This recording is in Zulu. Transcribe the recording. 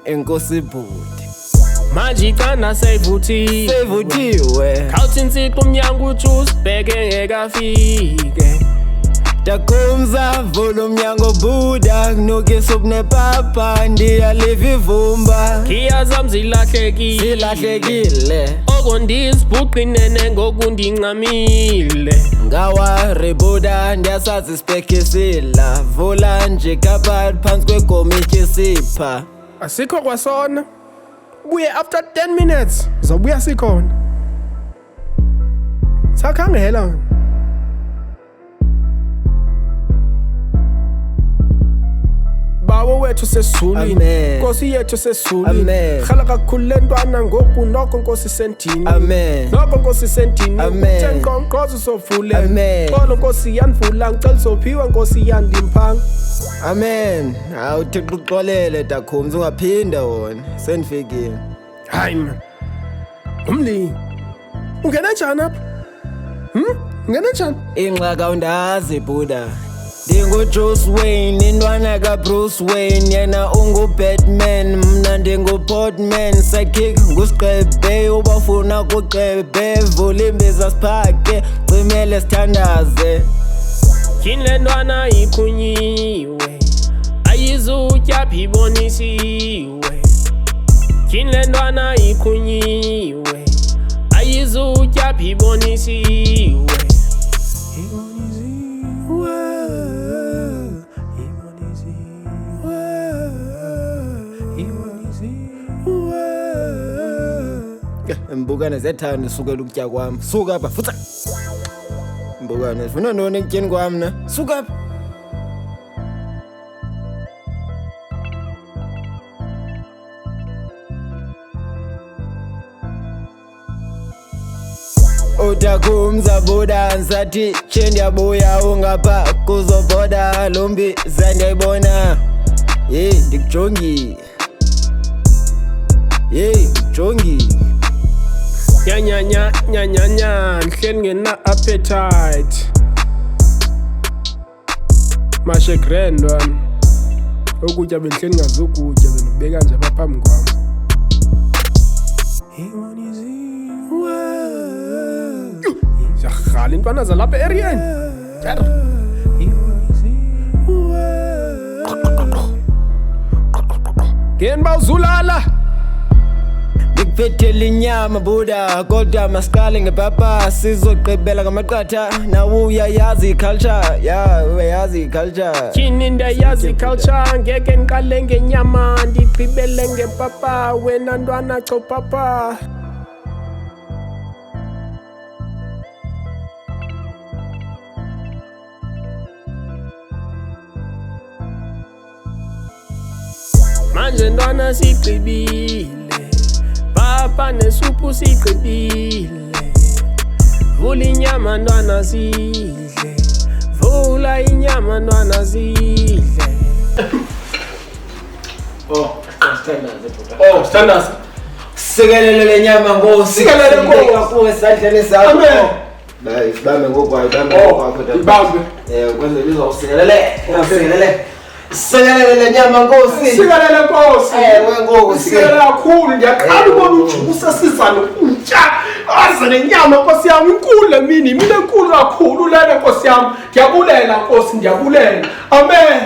Enkosi bhuti. Manje icanda sevuthiwe Sevuthiwe. Khawuthi insipho umnyango uthi usibheke ngekafike Dakumza vula umnyango buda kunuke sobnepapa ndiyaliva ivumba. Khiyazam zilahlekile Silahlekile. Okondisi bhuqinene ngokundincamile Ngawa rebuda ndiyasazi sibhekisila. Vula nje kabali phansi kwegomitshi sipha. Asikho kwasona buye after 10 minutes zobuya sikhona sakhangela bawo wethu sesizulwini Amen. Nkosi yethu sesizulwini Amen. khala kakhulu lentwana ngoku nokho Nkosi sendini Amen. nokho Nkosi sendini Amen. Thenkonkozo sovule Amen. xolo Nkosi yanivula ngicela sophiwa Nkosi yandimphanga Amen. Hawu Thixo uxolele Dakumza ungaphinda wona. Sendifikile. hayi man umlingi ungena njani apha ungena njani Ingxaka undazi buda. Ndingu-Bruce Wayne, intwana ka-Bruce Wayne. Yena ungu-Batman, mna ndingu-Portman. Sidekick ngusigqebe, ubafuna kugqebe. Vula imbiza siphake, cimele sithandaze. Yini le ntwana ikhunyiwe ayizutya phi ibonisiwe Yini le ntwana ikhunyiwe ayizutya phi ibonisiwe Mbukane zethanda sukela ukutya kwami. Suka apha futha. Mbukane ufuna ntoni ekutyeni kwami na? Suka apha. Udakumza buda nsathi tshe ndiyabuya ungapha kuzoboda lombiza ndiyayibona. Ndikujongile. Ndikujongile. nyanyanya ndihleli ngena appetite mashe grand wami ukutya bendihleli ngazukutya bendibeka nje apha phambi kwam ziyarhala intwana zalapha eriyeni ngeni bawuzulala Ngikuphethele inyama buda kodwa masiqale ngepapa sizogqibela ngamaqatha. Nawe uyayazi iculture, uyayazi iculture. Tyhini ndiyayazi iculture ngeke ndiqale ngenyama ndigqibele ngepapa wena ntwana chopapa manje ntwana sigqibile papa nesuphu sigqibile vula inyama ntwana sidle vula inyama ntwana sidle standards Sikelele le nyama ngosi. Sikelele Nkosi. Kakhulu esandleni sakho. Amen. Bayi sibambe ngokwayo bambe ngokwakho. ibambe Kwenze lizokusikelele. Sikelele. Sikelele le nyama ngosi. sikelele Nkosi Wenkosi. sikelele kakhulu ndiyaqala ubona ujubusa sizana ukutya aze nenyama Nkosi yami inkulu le mini mina enkulu kakhulu lena Nkosi yami ndiyabulela Nkosi ndiyabulela amen